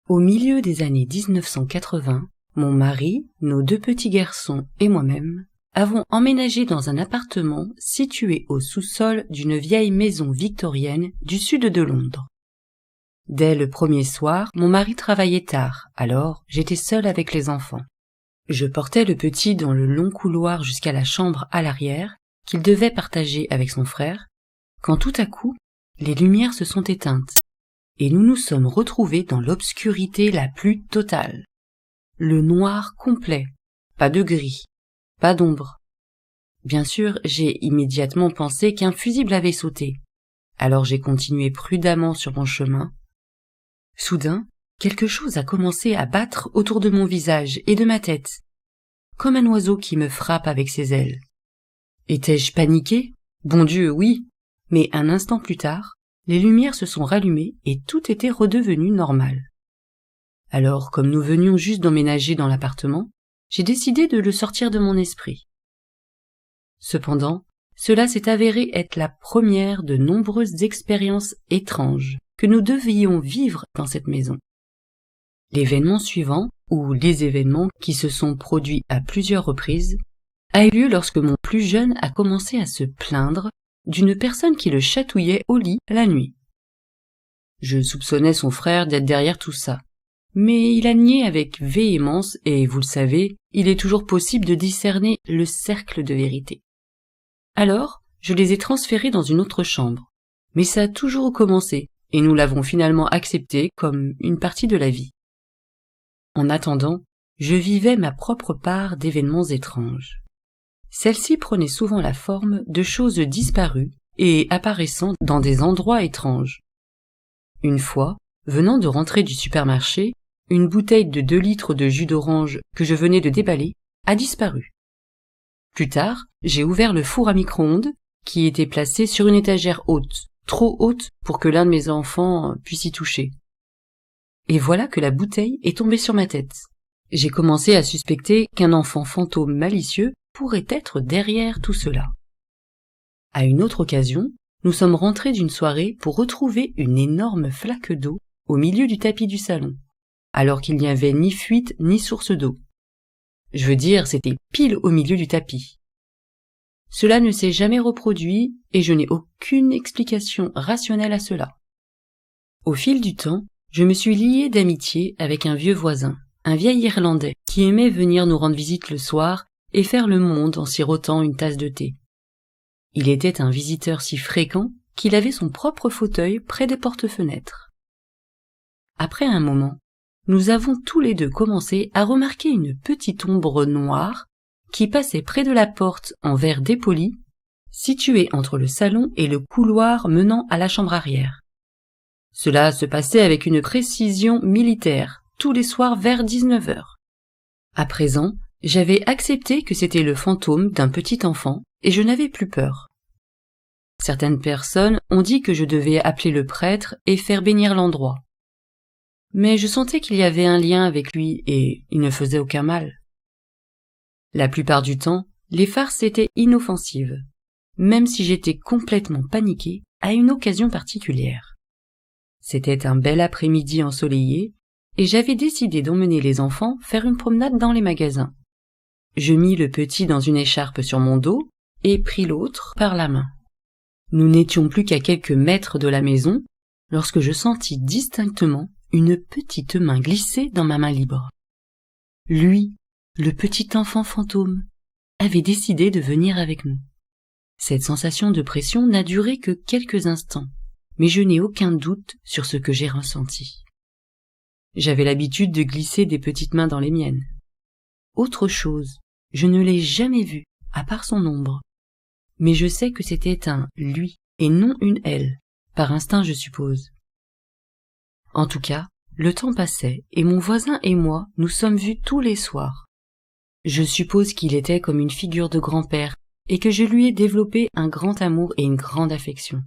Au milieu des années 1980, mon mari, nos 2 petits garçons et moi-même avons emménagé dans un appartement situé au sous-sol d'une vieille maison victorienne du sud de Londres. Dès le premier soir, mon mari travaillait tard, alors j'étais seule avec les enfants. Je portais le petit dans le long couloir jusqu'à la chambre à l'arrière, qu'il devait partager avec son frère, quand tout à coup, les lumières se sont éteintes, et nous nous sommes retrouvés dans l'obscurité la plus totale. Le noir complet, pas de gris, pas d'ombre. Bien sûr, j'ai immédiatement pensé qu'un fusible avait sauté, alors j'ai continué prudemment sur mon chemin. Soudain, quelque chose a commencé à battre autour de mon visage et de ma tête, comme un oiseau qui me frappe avec ses ailes. Étais-je paniqué? Bon Dieu, oui, mais un instant plus tard, les lumières se sont rallumées et tout était redevenu normal. Alors, comme nous venions juste d'emménager dans l'appartement, j'ai décidé de le sortir de mon esprit. Cependant, cela s'est avéré être la première de nombreuses expériences étranges que nous devions vivre dans cette maison. L'événement suivant, ou les événements qui se sont produits à plusieurs reprises, a eu lieu lorsque mon plus jeune a commencé à se plaindre d'une personne qui le chatouillait au lit la nuit. Je soupçonnais son frère d'être derrière tout ça, mais il a nié avec véhémence et, vous le savez, il est toujours possible de discerner le cercle de vérité. Alors, je les ai transférés dans une autre chambre, mais ça a toujours recommencé, et nous l'avons finalement accepté comme une partie de la vie. En attendant, je vivais ma propre part d'événements étranges. Celle-ci prenait souvent la forme de choses disparues et apparaissant dans des endroits étranges. Une fois, venant de rentrer du supermarché, une bouteille de 2 litres de jus d'orange que je venais de déballer a disparu. Plus tard, j'ai ouvert le four à micro-ondes qui était placé sur une étagère haute, trop haute pour que l'un de mes enfants puisse y toucher. Et voilà que la bouteille est tombée sur ma tête. J'ai commencé à suspecter qu'un enfant fantôme malicieux pourrait être derrière tout cela. À une autre occasion, nous sommes rentrés d'une soirée pour retrouver une énorme flaque d'eau au milieu du tapis du salon, alors qu'il n'y avait ni fuite ni source d'eau. Je veux dire, c'était pile au milieu du tapis. Cela ne s'est jamais reproduit et je n'ai aucune explication rationnelle à cela. Au fil du temps, je me suis lié d'amitié avec un vieux voisin, un vieil Irlandais, qui aimait venir nous rendre visite le soir et faire le monde en sirotant une tasse de thé. Il était un visiteur si fréquent qu'il avait son propre fauteuil près des porte-fenêtres. Après un moment, nous avons tous les 2 commencé à remarquer une petite ombre noire qui passait près de la porte en verre dépoli, située entre le salon et le couloir menant à la chambre arrière. Cela se passait avec une précision militaire, tous les soirs vers 19h. À présent, j'avais accepté que c'était le fantôme d'un petit enfant et je n'avais plus peur. Certaines personnes ont dit que je devais appeler le prêtre et faire bénir l'endroit. Mais je sentais qu'il y avait un lien avec lui et il ne faisait aucun mal. La plupart du temps, les farces étaient inoffensives, même si j'étais complètement paniquée à une occasion particulière. C'était un bel après-midi ensoleillé et j'avais décidé d'emmener les enfants faire une promenade dans les magasins. Je mis le petit dans une écharpe sur mon dos et pris l'autre par la main. Nous n'étions plus qu'à quelques mètres de la maison lorsque je sentis distinctement une petite main glisser dans ma main libre. Lui, le petit enfant fantôme, avait décidé de venir avec nous. Cette sensation de pression n'a duré que quelques instants, mais je n'ai aucun doute sur ce que j'ai ressenti. J'avais l'habitude de glisser des petites mains dans les miennes. Autre chose, je ne l'ai jamais vu, à part son ombre. Mais je sais que c'était un lui et non une elle, par instinct je suppose. En tout cas, le temps passait et mon voisin et moi nous sommes vus tous les soirs. Je suppose qu'il était comme une figure de grand-père et que je lui ai développé un grand amour et une grande affection.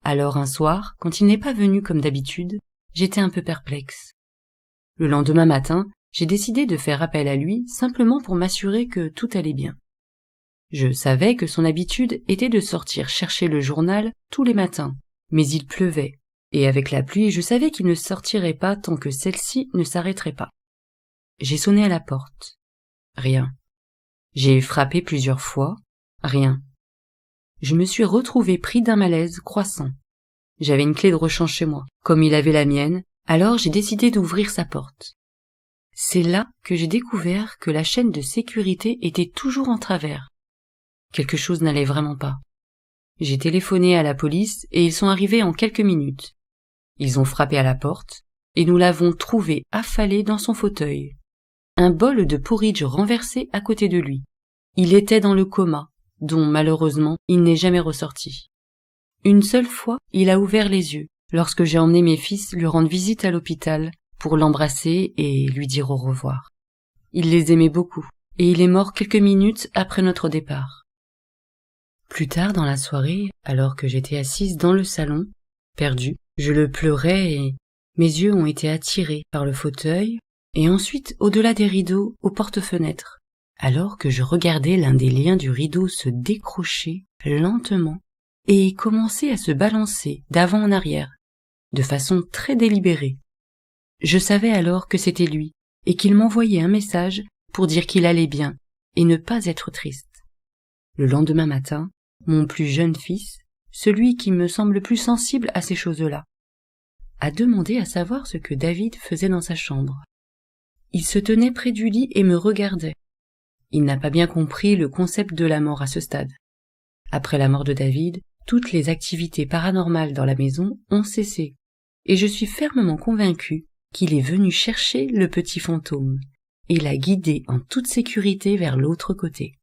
Alors un soir, quand il n'est pas venu comme d'habitude, j'étais un peu perplexe. Le lendemain matin, j'ai décidé de faire appel à lui simplement pour m'assurer que tout allait bien. Je savais que son habitude était de sortir chercher le journal tous les matins, mais il pleuvait, Et avec la pluie, je savais qu'il ne sortirait pas tant que celle-ci ne s'arrêterait pas. J'ai sonné à la porte. Rien. J'ai frappé plusieurs fois. Rien. Je me suis retrouvé pris d'un malaise croissant. J'avais une clé de rechange chez moi, comme il avait la mienne, alors j'ai décidé d'ouvrir sa porte. C'est là que j'ai découvert que la chaîne de sécurité était toujours en travers. Quelque chose n'allait vraiment pas. J'ai téléphoné à la police et ils sont arrivés en quelques minutes. Ils ont frappé à la porte et nous l'avons trouvé affalé dans son fauteuil. Un bol de porridge renversé à côté de lui. Il était dans le coma, dont malheureusement il n'est jamais ressorti. Une seule fois, il a ouvert les yeux, lorsque j'ai emmené mes fils lui rendre visite à l'hôpital pour l'embrasser et lui dire au revoir. Il les aimait beaucoup, et il est mort quelques minutes après notre départ. Plus tard dans la soirée, alors que j'étais assise dans le salon, perdue, je le pleurais et mes yeux ont été attirés par le fauteuil et ensuite au-delà des rideaux aux porte-fenêtres, alors que je regardais l'un des liens du rideau se décrocher lentement et commencer à se balancer d'avant en arrière, de façon très délibérée. Je savais alors que c'était lui et qu'il m'envoyait un message pour dire qu'il allait bien et ne pas être triste. Le lendemain matin, mon plus jeune fils, celui qui me semble le plus sensible à ces choses-là, a demandé à savoir ce que David faisait dans sa chambre. Il se tenait près du lit et me regardait. Il n'a pas bien compris le concept de la mort à ce stade. Après la mort de David, toutes les activités paranormales dans la maison ont cessé, et je suis fermement convaincue qu'il est venu chercher le petit fantôme et l'a guidé en toute sécurité vers l'autre côté.